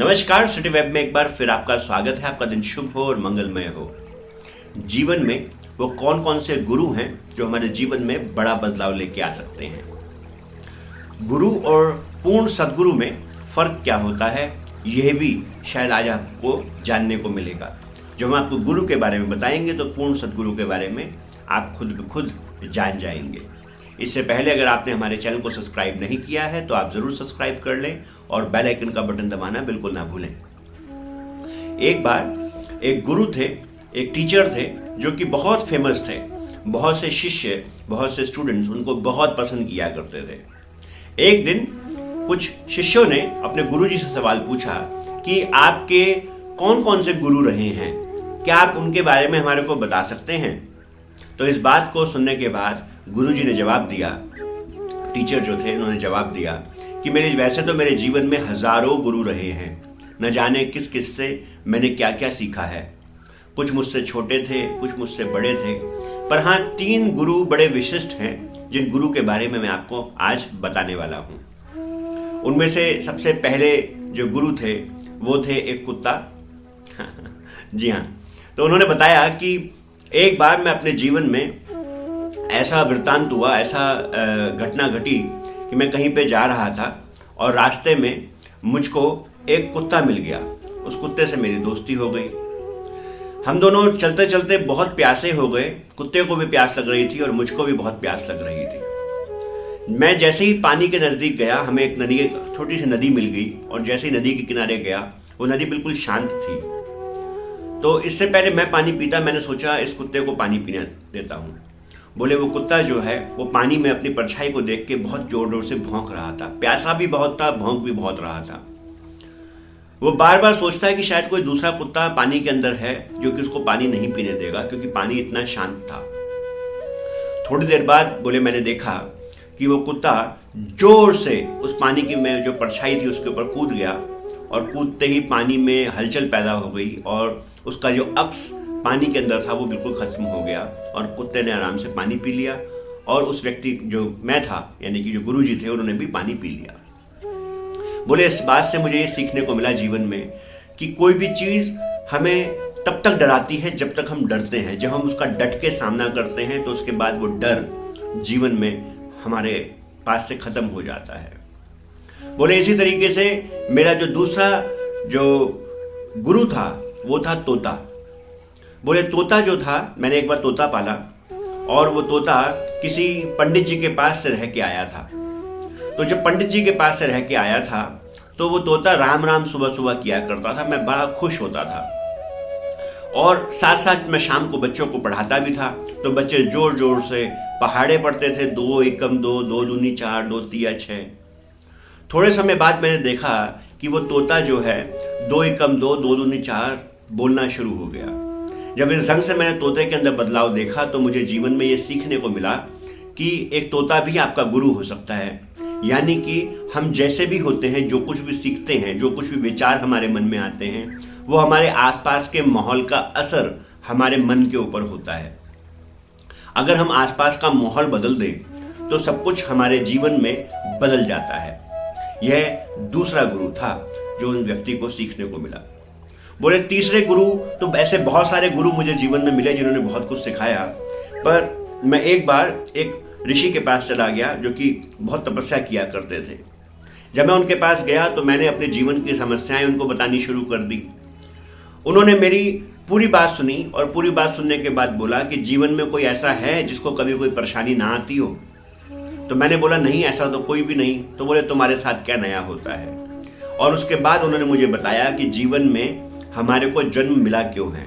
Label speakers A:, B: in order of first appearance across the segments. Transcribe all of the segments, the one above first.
A: नमस्कार, city web में एक बार फिर आपका स्वागत है। आपका दिन शुभ हो और मंगलमय हो। जीवन में वो कौन कौन से गुरु हैं जो हमारे जीवन में बड़ा बदलाव लेके आ सकते हैं। गुरु और पूर्ण सद्गुरु में फर्क क्या होता है, यह भी शायद आज आपको जानने को मिलेगा। जब हम आपको गुरु के बारे में बताएंगे तो पूर्ण सद्गुरु के बारे में आप खुद ब खुद जान जाएंगे। इससे पहले अगर आपने हमारे चैनल को सब्सक्राइब नहीं किया है तो आप ज़रूर सब्सक्राइब कर लें और बेल आइकन का बटन दबाना बिल्कुल ना भूलें। एक बार एक गुरु थे, एक टीचर थे जो कि बहुत फेमस थे। बहुत से शिष्य, बहुत से स्टूडेंट्स उनको बहुत पसंद किया करते थे। एक दिन कुछ शिष्यों ने अपने गुरुजी से सवाल पूछा कि आपके कौन कौन से गुरु रहे हैं, क्या आप उनके बारे में हमारे को बता सकते हैं। तो इस बात को सुनने के बाद गुरुजी ने जवाब दिया, टीचर जो थे उन्होंने जवाब दिया कि वैसे तो मेरे जीवन में हजारों गुरु रहे हैं, न जाने किस किस से मैंने क्या क्या सीखा है। कुछ मुझसे छोटे थे, कुछ मुझसे बड़े थे, पर हाँ 3 गुरु बड़े विशिष्ट हैं जिन गुरु के बारे में मैं आपको आज बताने वाला हूँ। उनमें से सबसे पहले जो गुरु थे वो थे एक कुत्ता। जी हाँ, तो उन्होंने बताया कि एक बार मैं अपने जीवन में ऐसा वृत्तांत हुआ, ऐसा घटना घटी कि मैं कहीं पे जा रहा था और रास्ते में मुझको एक कुत्ता मिल गया। उस कुत्ते से मेरी दोस्ती हो गई। हम दोनों चलते चलते बहुत प्यासे हो गए। कुत्ते को भी प्यास लग रही थी और मुझको भी बहुत प्यास लग रही थी। मैं जैसे ही पानी के नज़दीक गया, हमें एक नदी, छोटी सी नदी मिल गई और जैसे ही नदी के किनारे गया, वो नदी बिल्कुल शांत थी। तो इससे पहले मैं पानी पीता, मैंने सोचा इस कुत्ते को पानी पीने देता हूँ। बोले वो कुत्ता जो है वो पानी में अपनी परछाई को देख के बहुत जोर जोर से भौंक रहा था। प्यासा भी बहुत था, भौंक भी बहुत रहा था। वो बार बार सोचता है कि शायद कोई दूसरा कुत्ता पानी के अंदर है जो कि उसको पानी नहीं पीने देगा, क्योंकि पानी इतना शांत था। थोड़ी देर बाद बोले मैंने देखा कि वो कुत्ता जोर से उस पानी की में जो परछाई थी उसके ऊपर कूद गया और कूदते ही पानी में हलचल पैदा हो गई और उसका जो अक्स पानी के अंदर था वो बिल्कुल खत्म हो गया और कुत्ते ने आराम से पानी पी लिया और उस व्यक्ति जो मैं था, यानी कि जो गुरुजी थे, उन्होंने भी पानी पी लिया। बोले इस बात से मुझे ये सीखने को मिला जीवन में कि कोई भी चीज़ हमें तब तक डराती है जब तक हम डरते हैं। जब हम उसका डट के सामना करते हैं तो उसके बाद वो डर जीवन में हमारे पास से खत्म हो जाता है। बोले इसी तरीके से मेरा जो दूसरा जो गुरु था वो था तोता। बोले तोता जो था, मैंने एक बार तोता पाला और वो तोता किसी पंडित जी के पास से रह के आया था। तो जब पंडित जी के पास से रह के आया था तो वो तोता राम राम सुबह सुबह किया करता था। मैं बड़ा खुश होता था और साथ साथ मैं शाम को बच्चों को पढ़ाता भी था। तो बच्चे जोर जोर से पहाड़े पढ़ते थे, 2 एकम 2, 2 दूनी 4, 2 तिया 6। थोड़े समय बाद मैंने देखा कि वो तोता जो है 2 एकम 2, 2 दूनी 4 बोलना शुरू हो गया। जब इस ढंग से मैंने तोते के अंदर बदलाव देखा तो मुझे जीवन में ये सीखने को मिला कि एक तोता भी आपका गुरु हो सकता है। यानी कि हम जैसे भी होते हैं, जो कुछ भी सीखते हैं, जो कुछ भी विचार हमारे मन में आते हैं, वो हमारे आसपास के माहौल का असर हमारे मन के ऊपर होता है। अगर हम आसपास का माहौल बदल दें तो सब कुछ हमारे जीवन में बदल जाता है। यह दूसरा गुरु था जो उन व्यक्ति को सीखने को मिला। बोले तीसरे गुरु, तो ऐसे बहुत सारे गुरु मुझे जीवन में मिले जिन्होंने बहुत कुछ सिखाया, पर मैं एक बार एक ऋषि के पास चला गया जो कि बहुत तपस्या किया करते थे। जब मैं उनके पास गया तो मैंने अपने जीवन की समस्याएं उनको बतानी शुरू कर दी। उन्होंने मेरी पूरी बात सुनी और पूरी बात सुनने के बाद बोला कि जीवन में कोई ऐसा है जिसको कभी कोई परेशानी ना आती हो। तो मैंने बोला नहीं, ऐसा तो कोई भी नहीं। तो बोले तुम्हारे साथ क्या नया होता है। और उसके बाद उन्होंने मुझे बताया कि जीवन में हमारे को जन्म मिला क्यों है,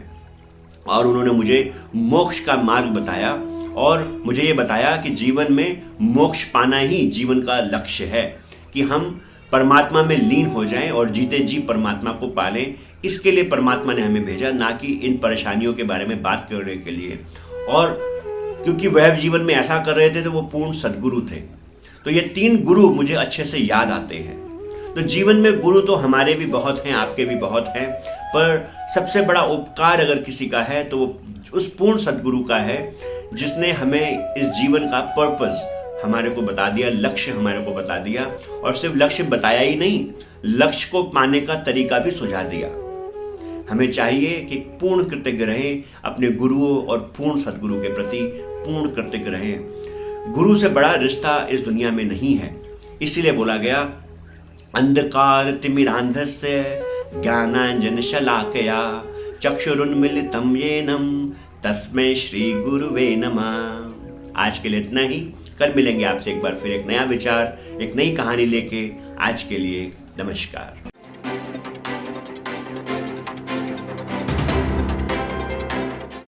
A: और उन्होंने मुझे मोक्ष का मार्ग बताया और मुझे ये बताया कि जीवन में मोक्ष पाना ही जीवन का लक्ष्य है, कि हम परमात्मा में लीन हो जाएं और जीते जी परमात्मा को पालें। इसके लिए परमात्मा ने हमें भेजा, ना कि इन परेशानियों के बारे में बात करने के लिए। और क्योंकि वह जीवन में ऐसा कर रहे थे तो वो पूर्ण सद्गुरु थे। तो ये 3 गुरु मुझे अच्छे से याद आते हैं। तो जीवन में गुरु तो हमारे भी बहुत हैं, आपके भी बहुत हैं, पर सबसे बड़ा उपकार अगर किसी का है तो वो उस पूर्ण सद्गुरु का है जिसने हमें इस जीवन का पर्पस हमारे को बता दिया, लक्ष्य हमारे को बता दिया, और सिर्फ लक्ष्य बताया ही नहीं, लक्ष्य को पाने का तरीका भी सुझा दिया। हमें चाहिए कि पूर्ण कृतज्ञ रहें अपने गुरुओं और पूर्ण सदगुरु के प्रति पूर्ण कृतज्ञ रहें। गुरु से बड़ा रिश्ता इस दुनिया में नहीं है। इसीलिए बोला गया, अंधकार तिमिरांधस्य ज्ञानांजन शलाकया चक्षुरुन्मीलितं येनम तस्मै श्री गुरुवे नमः। आज के लिए इतना ही। कल मिलेंगे आपसे एक बार फिर एक नया विचार, एक नई कहानी लेके। आज के लिए नमस्कार।